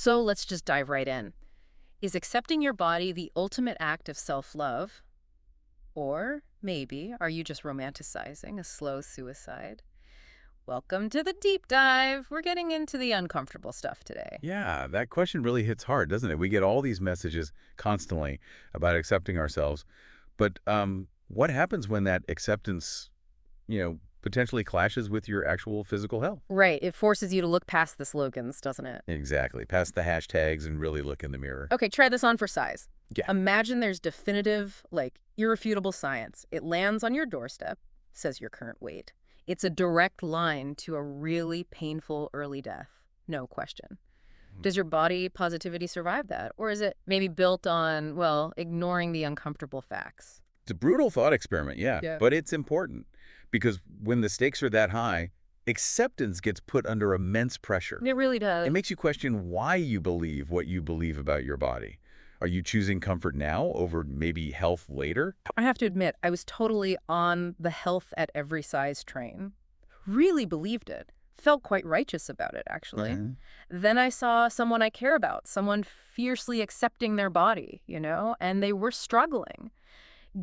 So let's just dive right in. Is accepting your body the ultimate act of self-love? Or maybe are you just romanticizing a slow suicide? Welcome to the deep dive. We're getting into the uncomfortable stuff today. Yeah, that question really hits hard, doesn't it? We get all these messages constantly about accepting ourselves. But what happens when that acceptance, potentially clashes with your actual physical health? Right, it forces you to look past the slogans, doesn't it? Exactly. Past the hashtags and really look in the mirror. Okay, try this on for size. Yeah. Imagine there's definitive, irrefutable science. It lands on your doorstep, says your current weight. It's a direct line to a really painful early death. No question. Does your body positivity survive that? Or is it maybe built on, well, ignoring the uncomfortable facts? It's a brutal thought experiment, yeah, Yeah. but it's important because when the stakes are that high, acceptance gets put under immense pressure. It really does. It makes you question why you believe what you believe about your body. Are you choosing comfort now over maybe health later? I have to admit, I was totally on the health at every size train. Really believed it. Felt quite righteous about it, actually. Okay. Then I saw someone I care about, someone fiercely accepting their body, and they were struggling,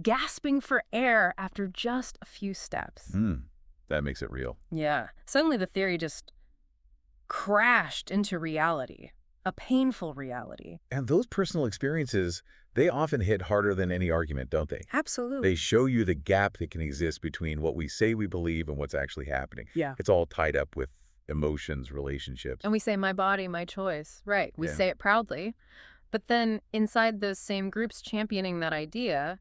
gasping for air after just a few steps. That makes it real. Yeah. Suddenly the theory just crashed into reality, a painful reality. And those personal experiences, they often hit harder than any argument, don't they? Absolutely. They show you the gap that can exist between what we say we believe and what's actually happening. Yeah. It's all tied up with emotions, relationships. And we say, my body, my choice. Right. We Yeah. say it proudly. But then inside those same groups championing that idea,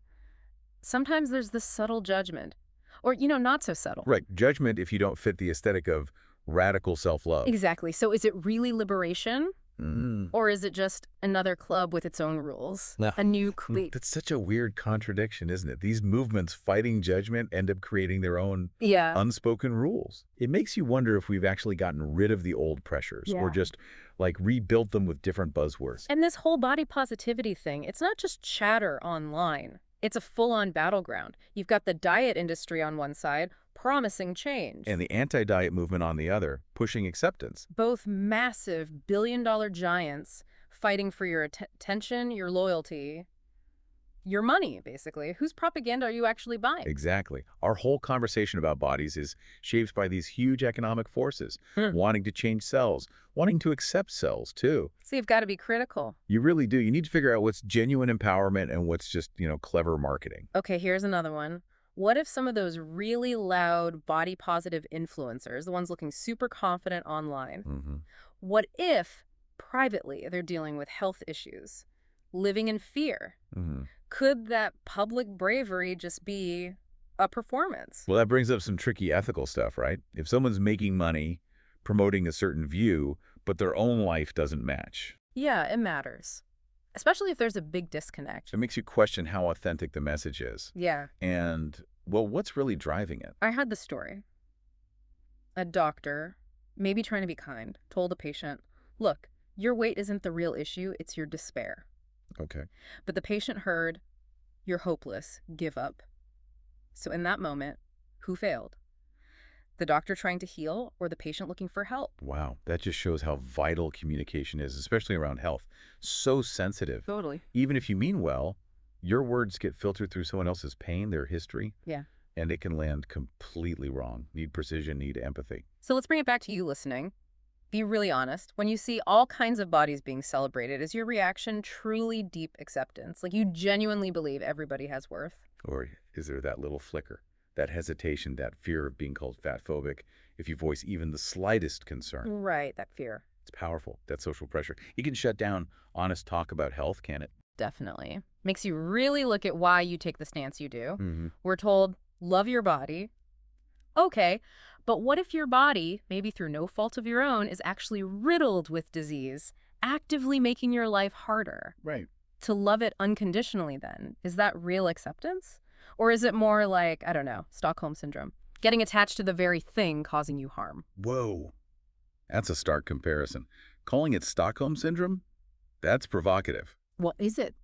sometimes there's this subtle judgment. Or, not so subtle. Right. Judgment if you don't fit the aesthetic of radical self-love. Exactly. So is it really liberation? Mm. Or is it just another club with its own rules? No. A new clique? That's such a weird contradiction, isn't it? These movements fighting judgment end up creating their own Yeah. unspoken rules. It makes you wonder if we've actually gotten rid of the old pressures or Yeah. just rebuilt them with different buzzwords. And this whole body positivity thing, it's not just chatter online. It's a full-on battleground. You've got the diet industry on one side, promising change. And the anti-diet movement on the other, pushing acceptance. Both massive billion-dollar giants fighting for your attention, your loyalty, your money, basically. Whose propaganda are you actually buying? Exactly. Our whole conversation about bodies is shaped by these huge economic forces, wanting to change cells, wanting to accept cells, too. So you've got to be critical. You really do. You need to figure out what's genuine empowerment and what's just, clever marketing. Okay, here's another one. What if some of those really loud body-positive influencers, the ones looking super confident online, what if privately they're dealing with health issues, living in fear? Could that public bravery just be a performance? Well, that brings up some tricky ethical stuff, right? If someone's making money promoting a certain view, but their own life doesn't match, Yeah, it matters. Especially if there's a big disconnect. it makes you question how authentic the message is. Yeah. And, well, what's really driving it? I had the story. A doctor, maybe trying to be kind, told a patient, look, your weight isn't the real issue, it's your despair. Okay. But the patient heard, you're hopeless, give up. So in that moment, who failed? The doctor trying to heal or the patient looking for help? Wow. That just shows how vital communication is, especially around health. So sensitive. Totally. Even if you mean well, your words get filtered through someone else's pain, their history, Yeah. and it can land completely wrong. Need precision, need empathy. So let's bring it back to you listening. Be really honest. When you see all kinds of bodies being celebrated, is your reaction truly deep acceptance? Like you genuinely believe everybody has worth? Or is there that little flicker, that hesitation, that fear of being called fatphobic if you voice even the slightest concern? Right, that fear. It's powerful, that social pressure. You can shut down honest talk about health, can it? Definitely. Makes you really look at why you take the stance you do. Mm-hmm. We're told, love your body. Okay, but what if your body, maybe through no fault of your own, is actually riddled with disease, actively making your life harder? Right. To love it unconditionally then, is that real acceptance? Or is it more like, I don't know, Stockholm Syndrome, getting attached to the very thing causing you harm? Whoa. That's a stark comparison. Calling it Stockholm Syndrome? That's provocative. What is it?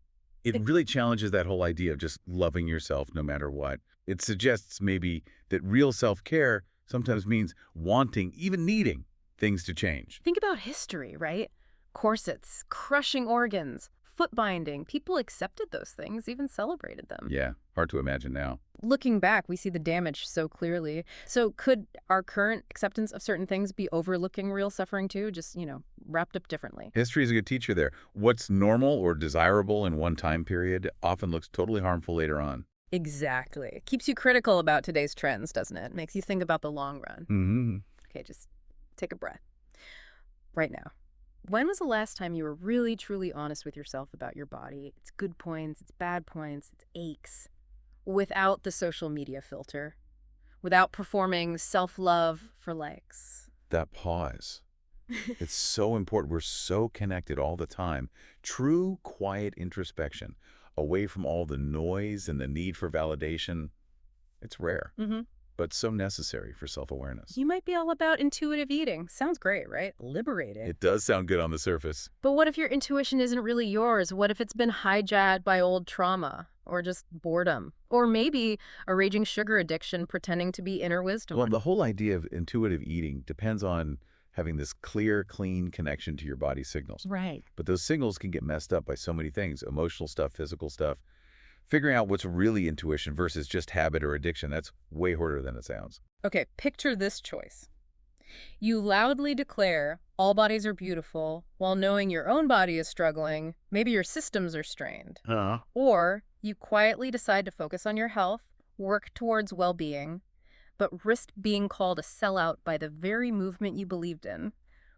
It really challenges that whole idea of just loving yourself no matter what. It suggests maybe that real self-care sometimes means wanting, even needing, things to change. Think about history, right? Corsets, crushing organs, foot binding. People accepted those things, even celebrated them. Yeah, hard to imagine now. Looking back, we see the damage so clearly. So could our current acceptance of certain things be overlooking real suffering too, just, wrapped up differently? History is a good teacher there. What's normal or desirable in one time period often looks totally harmful later on. Exactly. It keeps you critical about today's trends, doesn't it? Makes you think about the long run. Mm-hmm. Okay, just take a breath. Right now. When was the last time you were really, truly honest with yourself about your body, its good points, its bad points, its aches, without the social media filter, without performing self-love for likes? That pause. It's so important. We're so connected all the time. True, quiet introspection, away from all the noise and the need for validation. It's rare, Mm-hmm. but so necessary for self-awareness. You might be all about intuitive eating. Sounds great, right? Liberating. It does sound good on the surface. But what if your intuition isn't really yours? What if it's been hijacked by old trauma? Or just boredom? Or maybe a raging sugar addiction pretending to be inner wisdom? Well, the whole idea of intuitive eating depends on having this clear, clean connection to your body's signals. Right. But those signals can get messed up by so many things, emotional stuff, physical stuff. Figuring out what's really intuition versus just habit or addiction, that's way harder than it sounds. Okay, picture this choice. You loudly declare all bodies are beautiful while knowing your own body is struggling, maybe your systems are strained. Or you quietly decide to focus on your health, work towards well-being, but risk being called a sellout by the very movement you believed in.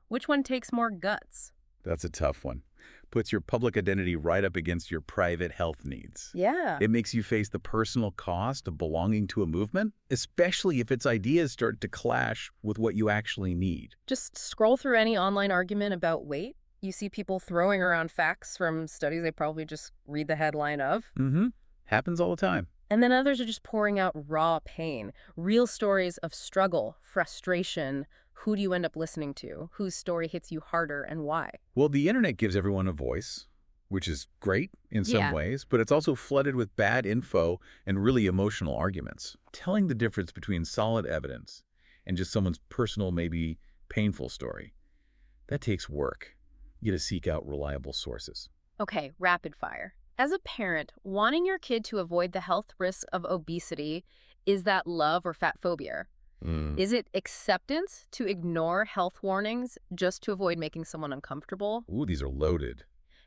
Which one takes more guts? That's a tough one. Puts your public identity right up against your private health needs. Yeah. It makes you face the personal cost of belonging to a movement, especially if its ideas start to clash with what you actually need. Just scroll through any online argument about weight. You see people throwing around facts from studies they probably just read the headline of. Mm-hmm. Happens all the time. And then others are just pouring out raw pain, real stories of struggle, frustration. Who do you end up listening to? Whose story hits you harder and why? Well, the internet gives everyone a voice, which is great in some Yeah. ways, but it's also flooded with bad info and really emotional arguments. Telling the difference between solid evidence and just someone's personal, maybe painful story, that takes work. You got to seek out reliable sources. Okay, rapid fire. As a parent, wanting your kid to avoid the health risks of obesity, is that love or fat phobia? Is it acceptance to ignore health warnings just to avoid making someone uncomfortable? Ooh, these are loaded.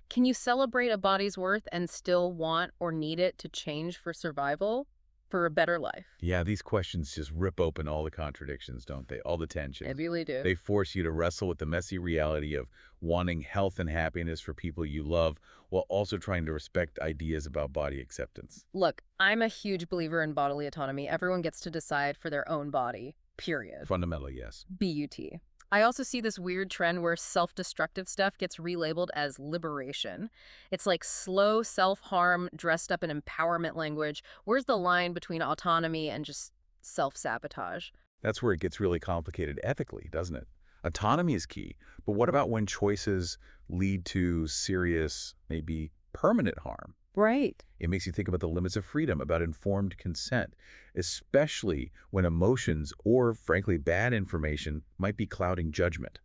Can you celebrate a body's worth and still want or need it to change for survival, for a better life? Yeah, these questions just rip open all the contradictions, don't they? All the tension. They really do. They force you to wrestle with the messy reality of wanting health and happiness for people you love while also trying to respect ideas about body acceptance. Look, I'm a huge believer in bodily autonomy. Everyone gets to decide for their own body, period. Fundamentally, yes. B-U-T. I also see this weird trend where self-destructive stuff gets relabeled as liberation. It's like slow self-harm dressed up in empowerment language. Where's the line between autonomy and just self-sabotage? That's where it gets really complicated ethically, doesn't it? Autonomy is key, but what about when choices lead to serious, maybe permanent harm? Right. It makes you think about the limits of freedom, about informed consent, especially when emotions or, frankly, bad information might be clouding judgment.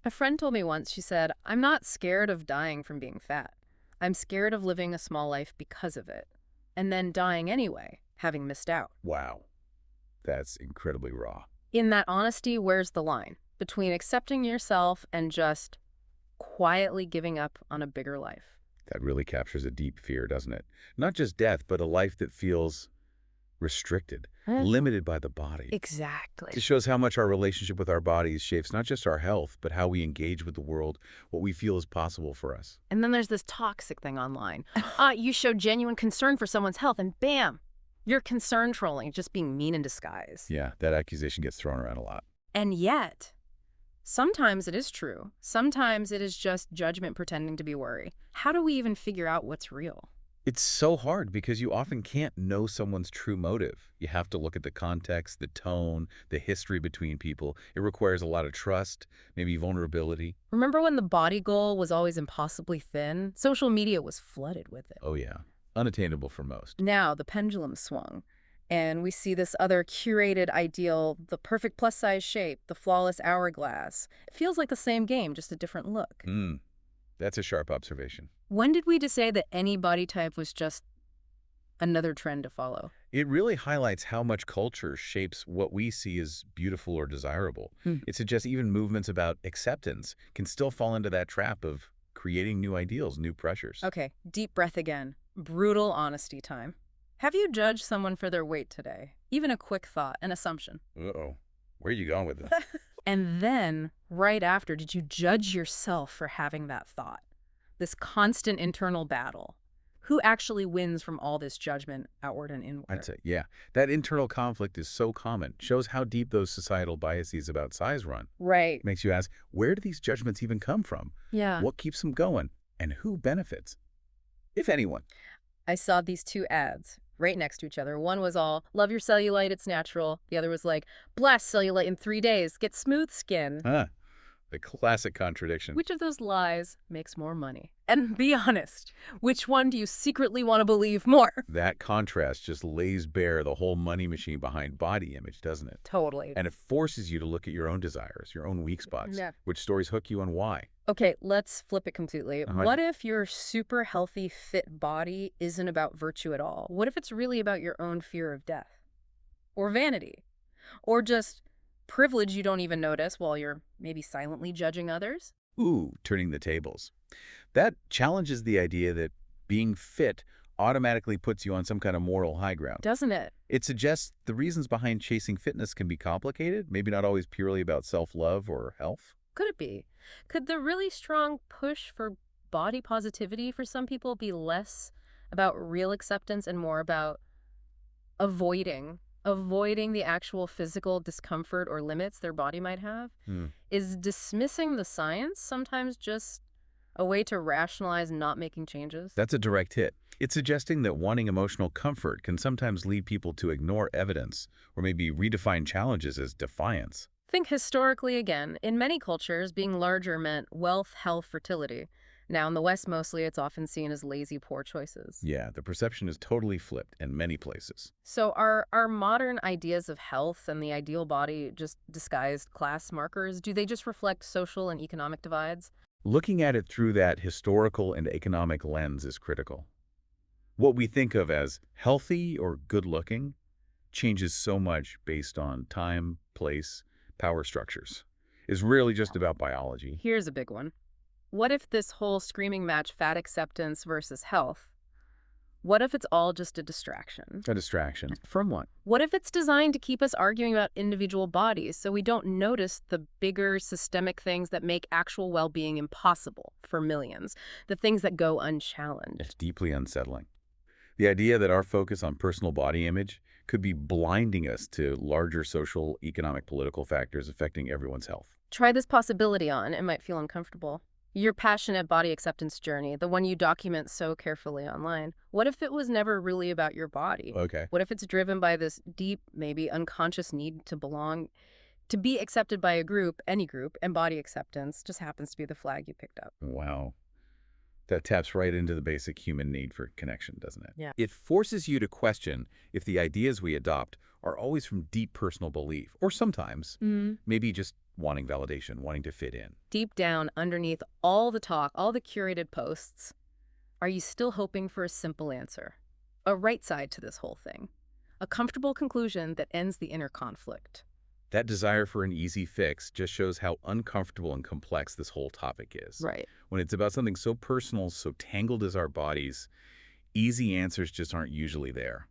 A friend told me once, she said, I'm not scared of dying from being fat. I'm scared of living a small life because of it. And then dying anyway, having missed out. Wow, that's incredibly raw. In that honesty, where's the line between accepting yourself and just quietly giving up on a bigger life? That really captures a deep fear, doesn't it? Not just death, but a life that feels restricted, limited by the body. Exactly. It shows how much our relationship with our bodies shapes not just our health, but how we engage with the world, what we feel is possible for us. And then there's this toxic thing online. You show genuine concern for someone's health, and bam, you're concern trolling, just being mean in disguise. Yeah, that accusation gets thrown around a lot. And yet, sometimes it is true. Sometimes it is just judgment pretending to be worry. How do we even figure out what's real? It's so hard because you often can't know someone's true motive. You have to look at the context, the tone, the history between people. It requires a lot of trust, maybe vulnerability. Remember when the body goal was always impossibly thin? Social media was flooded with it. Oh yeah, unattainable for most. Now the pendulum swung, and we see this other curated ideal, the perfect plus-size shape, the flawless hourglass. It feels like the same game, just a different look. That's a sharp observation. When did we decide that any body type was just another trend to follow? It really highlights how much culture shapes what we see as beautiful or desirable. Hmm. It suggests even movements about acceptance can still fall into that trap of creating new ideals, new pressures. Okay, deep breath again. Brutal honesty time. Have you judged someone for their weight today? Even a quick thought, an assumption. Uh-oh. Where are you going with this? And then, right after, did you judge yourself for having that thought? This constant internal battle. Who actually wins from all this judgment, outward and I'd inward? say, yeah. That internal conflict is so common. Shows how deep those societal biases about size run. Right. Makes you ask, where do these judgments even come from? Yeah. What keeps them going? And who benefits? If anyone. I saw these two ads right next to each other. One was all, love your cellulite, it's natural. The other was like, blast cellulite in 3 days, get smooth skin. Huh. The classic contradiction. Which of those lies makes more money? And be honest, which one do you secretly want to believe more? That contrast just lays bare the whole money machine behind body image, doesn't it? Totally. And it forces you to look at your own desires, your own weak spots, Yeah. which stories hook you and why. Okay, let's flip it completely. Uh-huh. What if your super healthy, fit body isn't about virtue at all? What if it's really about your own fear of death? Or vanity? Or just privilege you don't even notice while you're maybe silently judging others? Ooh, turning the tables. That challenges the idea that being fit automatically puts you on some kind of moral high ground. Doesn't it? It suggests the reasons behind chasing fitness can be complicated, maybe not always purely about self-love or health. Could it be? Could the really strong push for body positivity for some people be less about real acceptance and more about avoiding the actual physical discomfort or limits their body might have? Hmm. Is dismissing the science sometimes just a way to rationalize not making changes? That's a direct hit. It's suggesting that wanting emotional comfort can sometimes lead people to ignore evidence or maybe redefine challenges as defiance. Think historically again. In many cultures, being larger meant wealth, health, fertility. Now, in the West, mostly, it's often seen as lazy, poor choices. Yeah, the perception is totally flipped in many places. So are modern ideas of health and the ideal body just disguised class markers? Do they just reflect social and economic divides? Looking at it through that historical and economic lens is critical. What we think of as healthy or good-looking changes so much based on time, place, power structures. It's really just about biology. Here's a big one. What if this whole screaming match fat acceptance versus health? What if it's all just a distraction? A distraction. From what? What if it's designed to keep us arguing about individual bodies so we don't notice the bigger systemic things that make actual well-being impossible for millions, the things that go unchallenged? It's deeply unsettling. The idea that our focus on personal body image could be blinding us to larger social, economic, political factors affecting everyone's health. Try this possibility on. It might feel uncomfortable. Your passionate body acceptance journey, the one you document so carefully online, what if it was never really about your body? Okay. What if it's driven by this deep, maybe unconscious need to belong, to be accepted by a group, any group, and body acceptance just happens to be the flag you picked up? Wow. That taps right into the basic human need for connection, doesn't it? Yeah. It forces you to question if the ideas we adopt are always from deep personal belief, or sometimes maybe just wanting validation, wanting to fit in. Deep down, underneath all the talk, all the curated posts, are you still hoping for a simple answer? A right side to this whole thing? A comfortable conclusion that ends the inner conflict? That desire for an easy fix just shows how uncomfortable and complex this whole topic is. Right. When it's about something so personal, so tangled as our bodies, easy answers just aren't usually there.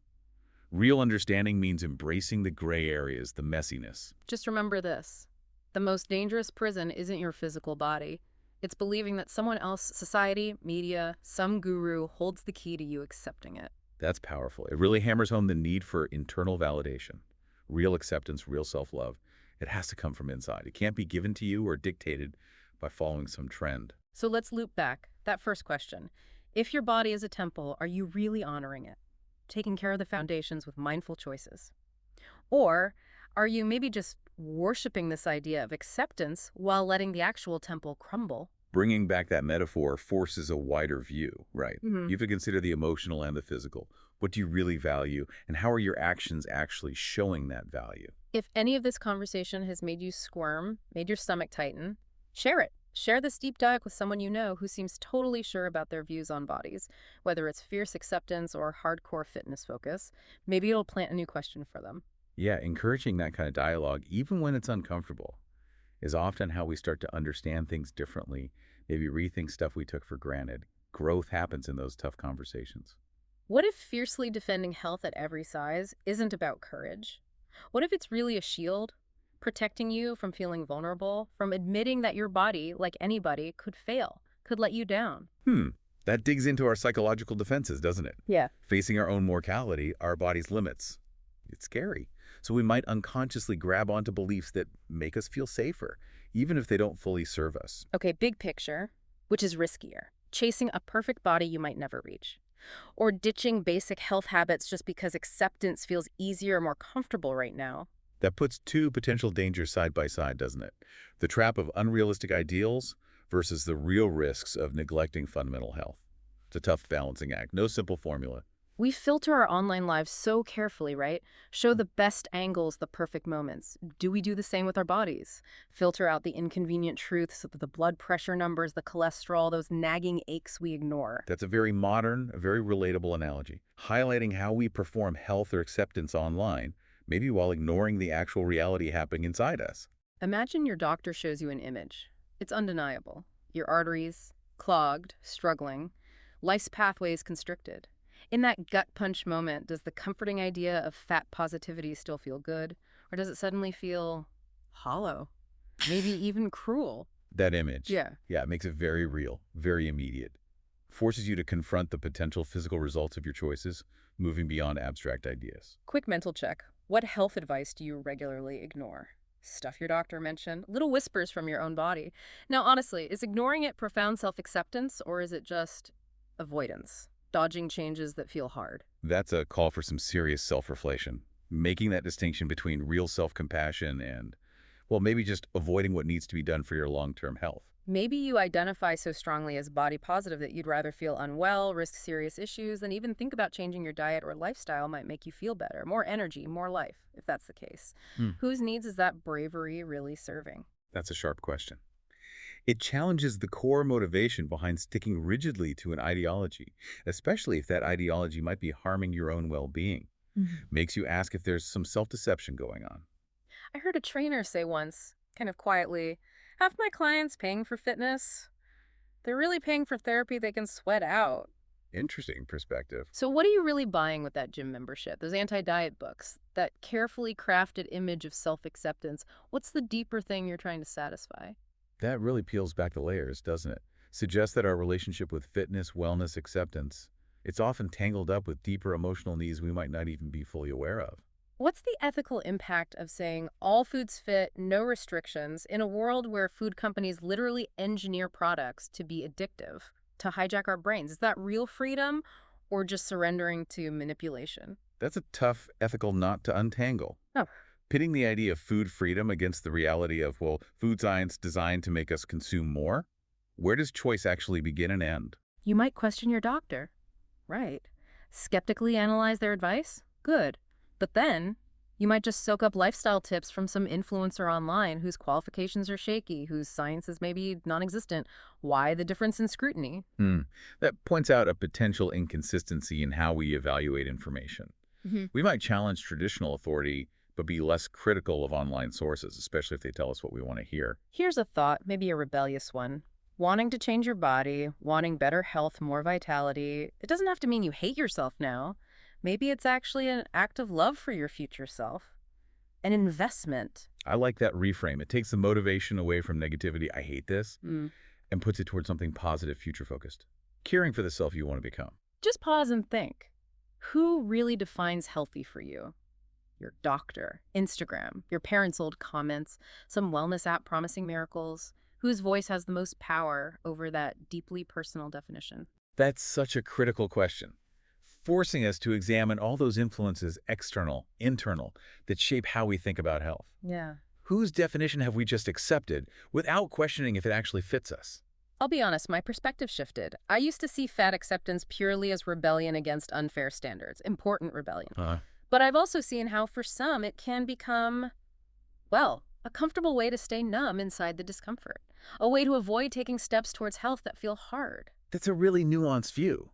Real understanding means embracing the gray areas, the messiness. Just remember this. The most dangerous prison isn't your physical body. It's believing that someone else, society, media, some guru, holds the key to you accepting it. That's powerful. It really hammers home the need for internal validation, real acceptance, real self-love. It has to come from inside. It can't be given to you or dictated by following some trend. So let's loop back. That first question. If your body is a temple, are you really honoring it? Taking care of the foundations with mindful choices? Or are you maybe just worshiping this idea of acceptance while letting the actual temple crumble? Bringing back that metaphor forces a wider view, right? Mm-hmm. You have to consider the emotional and the physical. What do you really value, and how are your actions actually showing that value? If any of this conversation has made you squirm, made your stomach tighten, share it. Share this deep dive with someone you know who seems totally sure about their views on bodies, whether it's fierce acceptance or hardcore fitness focus. Maybe it'll plant a new question for them. Yeah, encouraging that kind of dialogue, even when it's uncomfortable, is often how we start to understand things differently, maybe rethink stuff we took for granted. Growth happens in those tough conversations. What if fiercely defending health at every size isn't about courage? What if it's really a shield, protecting you from feeling vulnerable, from admitting that your body, like anybody, could fail, could let you down? Hmm, that digs into our psychological defenses, doesn't it? Yeah. Facing our own mortality, our body's limits. It's scary. So we might unconsciously grab onto beliefs that make us feel safer, even if they don't fully serve us. Okay, big picture, which is riskier? Chasing a perfect body you might never reach, or ditching basic health habits just because acceptance feels easier or more comfortable right now? That puts two potential dangers side by side, doesn't it? The trap of unrealistic ideals versus the real risks of neglecting fundamental health. It's a tough balancing act. No simple formula. We filter our online lives so carefully, right? Show the best angles, the perfect moments. Do we do the same with our bodies? Filter out the inconvenient truths of the blood pressure numbers, the cholesterol, those nagging aches we ignore. That's a very modern, a very relatable analogy, highlighting how we perform health or acceptance online, maybe while ignoring the actual reality happening inside us. Imagine your doctor shows you an image. It's undeniable. Your arteries, clogged, struggling, life's pathways constricted. In that gut punch moment, does the comforting idea of fat positivity still feel good? Or does it suddenly feel hollow? Maybe even cruel? That image, Yeah. yeah, it makes it very real, very immediate. Forces you to confront the potential physical results of your choices, moving beyond abstract ideas. Quick mental check. What health advice do you regularly ignore? Stuff your doctor mentioned, little whispers from your own body. Now, honestly, is ignoring it profound self-acceptance or is it just avoidance? Dodging changes that feel hard? That's a call for some serious self-reflection, making that distinction between real self-compassion and, well, maybe just avoiding what needs to be done for your long-term health. Maybe you identify so strongly as body positive that you'd rather feel unwell, risk serious issues, than even think about changing your diet or lifestyle might make you feel better. More energy, more life, if that's the case. Hmm. Whose needs is that bravery really serving? That's a sharp question. It challenges the core motivation behind sticking rigidly to an ideology, especially if that ideology might be harming your own well-being. Mhm. Makes you ask if there's some self-deception going on. I heard a trainer say once, kind of quietly, half my clients paying for fitness, they're really paying for therapy they can sweat out. Interesting perspective. So what are you really buying with that gym membership? Those anti-diet books, that carefully crafted image of self-acceptance. What's the deeper thing you're trying to satisfy? That really peels back the layers, doesn't it? Suggests that our relationship with fitness, wellness, acceptance, it's often tangled up with deeper emotional needs we might not even be fully aware of. What's the ethical impact of saying all foods fit, no restrictions, in a world where food companies literally engineer products to be addictive, to hijack our brains? Is that real freedom or just surrendering to manipulation? That's a tough ethical knot to untangle. Oh, Pitting the idea of food freedom against the reality of, well, food science designed to make us consume more? Where does choice actually begin and end? you might question your doctor. Right. Skeptically analyze their advice? Good. But then, you might just soak up lifestyle tips from some influencer online whose qualifications are shaky, whose science is maybe non-existent. Why the difference in scrutiny? Hmm. That points out a potential inconsistency in how we evaluate information. Mhm. We might challenge traditional authority, but be less critical of online sources, especially if they tell us what we want to hear. Here's a thought, maybe a rebellious one. Wanting to change your body, wanting better health, more vitality, it doesn't have to mean you hate yourself now. Maybe it's actually an act of love for your future self, an investment. I like that reframe. It takes the motivation away from negativity, I hate this, Mm. and puts it towards something positive, future-focused. Caring for the self you want to become. Just pause and think. Who really defines healthy for you? Your doctor, Instagram, your parents' old comments, some wellness app promising miracles? Whose voice has the most power over that deeply personal definition? That's such a critical question, forcing us to examine all those influences, external, internal, that shape how we think about health. Yeah. Whose definition have we just accepted without questioning if it actually fits us? I'll be honest, my perspective shifted. I used to see fat acceptance purely as rebellion against unfair standards, important rebellion. But I've also seen how for some it can become, well, a comfortable way to stay numb inside the discomfort. a way to avoid taking steps towards health that feel hard. That's a really nuanced view.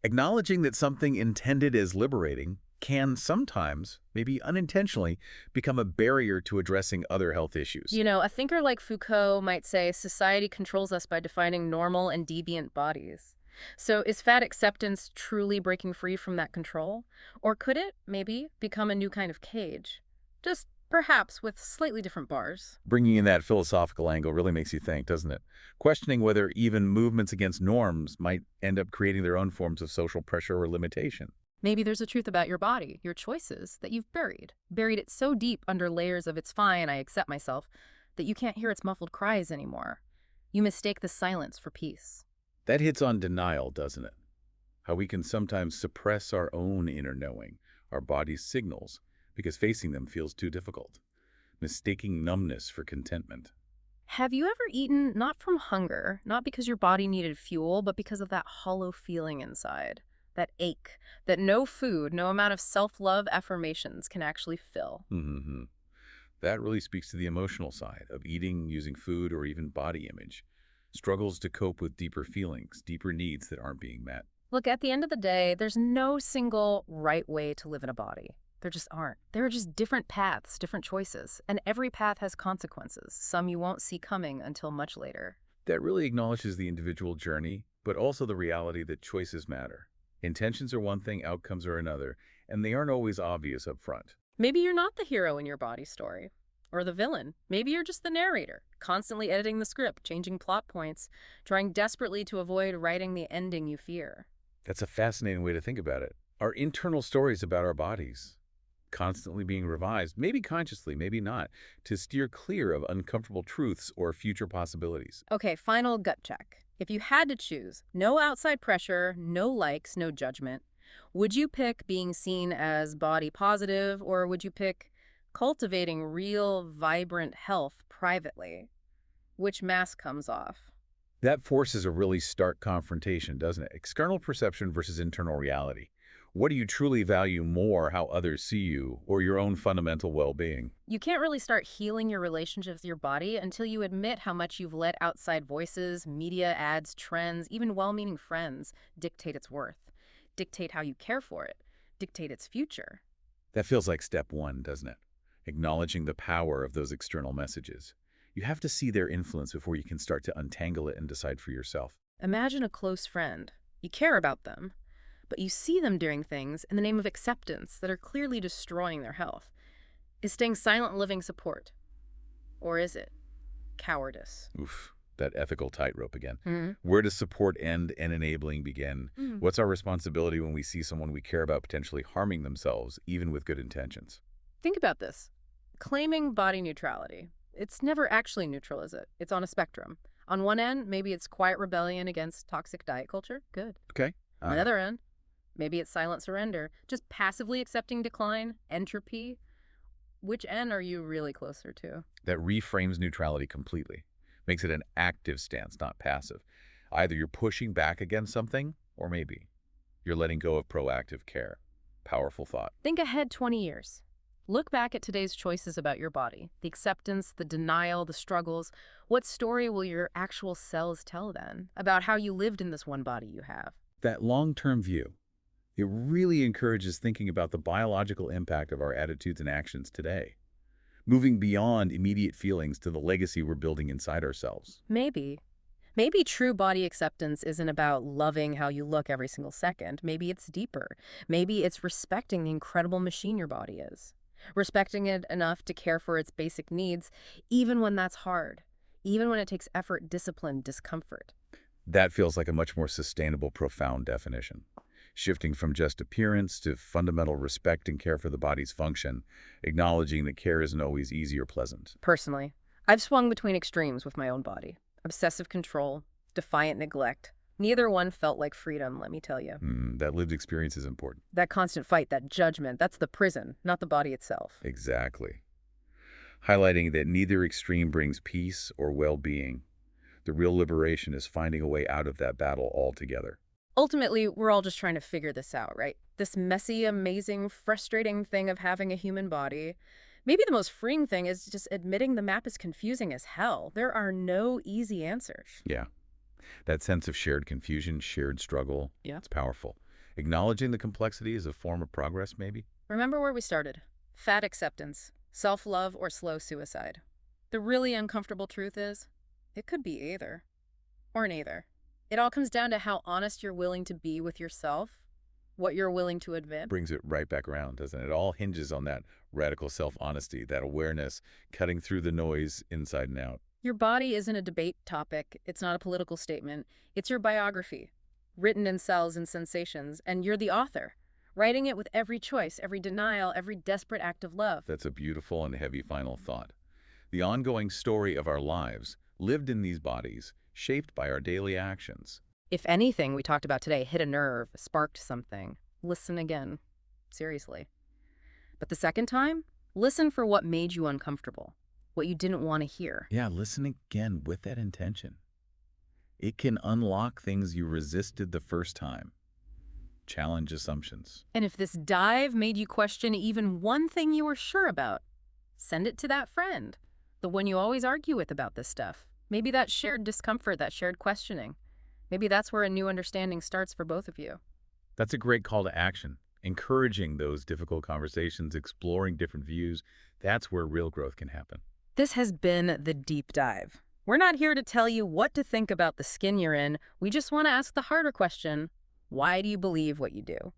Acknowledging that something intended as liberating can sometimes, maybe unintentionally, become a barrier to addressing other health issues. You know, a thinker like Foucault might say society controls us by defining normal and deviant bodies. So is fat acceptance truly breaking free from that control? Or could it, maybe, become a new kind of cage? Just perhaps with slightly different bars. Bringing in that philosophical angle really makes you think, doesn't it? Questioning whether even movements against norms might end up creating their own forms of social pressure or limitation. Maybe there's a truth about your body, your choices, that you've buried it so deep under layers of it's fine, I accept myself, that you can't hear its muffled cries anymore. You mistake the silence for peace. That hits on denial, doesn't it? How we can sometimes suppress our own inner knowing, our body's signals, because facing them feels too difficult. Mistaking numbness for contentment. Have you ever eaten not from hunger, not because your body needed fuel, but because of that hollow feeling inside? That ache, that no food, no amount of self-love affirmations can actually fill. Mm-hmm. That really speaks to the emotional side of eating, using food, or even body image. Struggles to cope with deeper feelings, deeper needs that aren't being met. Look, at the end of the day, there's no single right way to live in a body. There just aren't. There are just different paths, different choices, and every path has consequences, some you won't see coming until much later. That really acknowledges the individual journey, but also the reality that choices matter. Intentions are one thing, outcomes are another, and they aren't always obvious up front. Maybe you're not the hero in your body story, or the villain. Maybe you're just the narrator, constantly editing the script, changing plot points, trying desperately to avoid writing the ending you fear. That's a fascinating way to think about it. Our internal stories about our bodies, constantly being revised, maybe consciously, maybe not, to steer clear of uncomfortable truths or future possibilities. Okay, final gut check. If you had to choose, no outside pressure, no likes, no judgment, would you pick being seen as body positive, or would you pick cultivating real, vibrant health privately? Which mask comes off? That forces a really stark confrontation, doesn't it? External perception versus internal reality. What do you truly value more, how others see you, or your own fundamental well-being? You can't really start healing your relationship with your body until you admit how much you've let outside voices, media, ads, trends, even well-meaning friends dictate its worth, dictate how you care for it, dictate its future. That feels like step one, doesn't it? Acknowledging the power of those external messages. You have to see their influence before you can start to untangle it and decide for yourself. Imagine a close friend. You care about them, but you see them doing things in the name of acceptance that are clearly destroying their health. Is staying silent living support? Or is it cowardice? Oof, that ethical tightrope again. Hmm. Where does support end and enabling begin? Mm. What's our responsibility when we see someone we care about potentially harming themselves, even with good intentions? Think about this. Claiming body neutrality. It's never actually neutral, is it? It's on a spectrum. On one end, maybe it's quiet rebellion against toxic diet culture. Good. Okay. On the other end, maybe it's silent surrender, just passively accepting decline, entropy. Which end are you really closer to? That reframes neutrality completely. Makes it an active stance, not passive. Either you're pushing back against something, or maybe you're letting go of proactive care. Powerful thought. Think ahead 20 years. Look back at today's choices about your body, the acceptance, the denial, the struggles. What story will your actual cells tell then about how you lived in this one body you have? That long-term view, it really encourages thinking about the biological impact of our attitudes and actions today, moving beyond immediate feelings to the legacy we're building inside ourselves. Maybe. Maybe true body acceptance isn't about loving how you look every single second. Maybe it's deeper. Maybe it's respecting the incredible machine your body is. Respecting it enough to care for its basic needs, even when that's hard. Even when it takes effort, discipline, discomfort. That feels like a much more sustainable, profound definition. Shifting from just appearance to fundamental respect and care for the body's function, acknowledging that care isn't always easy or pleasant. Personally, I've swung between extremes with my own body. Obsessive control, defiant neglect. Neither one felt like freedom, let me tell you. That lived experience is important. That constant fight, that judgment, that's the prison, not the body itself. Exactly. Highlighting that neither extreme brings peace or well-being. The real liberation is finding a way out of that battle altogether. Ultimately, we're all just trying to figure this out, right? This messy, amazing, frustrating thing of having a human body. Maybe the most freeing thing is just admitting the map is confusing as hell. There are no easy answers. Yeah. That sense of shared confusion, shared struggle, Yeah. it's powerful. Acknowledging the complexity is a form of progress, maybe? Remember where we started. Fat acceptance, self-love, or slow suicide. The really uncomfortable truth is, it could be either. Or neither. It all comes down to how honest you're willing to be with yourself, what you're willing to admit. Brings it right back around, doesn't it? It all hinges on that radical self-honesty, that awareness, cutting through the noise inside and out. Your body isn't a debate topic. It's not a political statement. It's your biography, written in cells and sensations, and you're the author, writing it with every choice, every denial, every desperate act of love. That's a beautiful and heavy final thought. The ongoing story of our lives, lived in these bodies, shaped by our daily actions. If anything we talked about today hit a nerve, sparked something, listen again. Seriously. But the second time, listen for what made you uncomfortable, what you didn't want to hear. Yeah, listen again with that intention. It can unlock things you resisted the first time. Challenge assumptions. And if this dive made you question even one thing you were sure about, send it to that friend, the one you always argue with about this stuff. Maybe that shared discomfort, that shared questioning. Maybe that's where a new understanding starts for both of you. That's a great call to action. Encouraging those difficult conversations, exploring different views, that's where real growth can happen. This has been The Deep Dive. We're not here to tell you what to think about the skin you're in. We just want to ask the harder question, why do you believe what you do?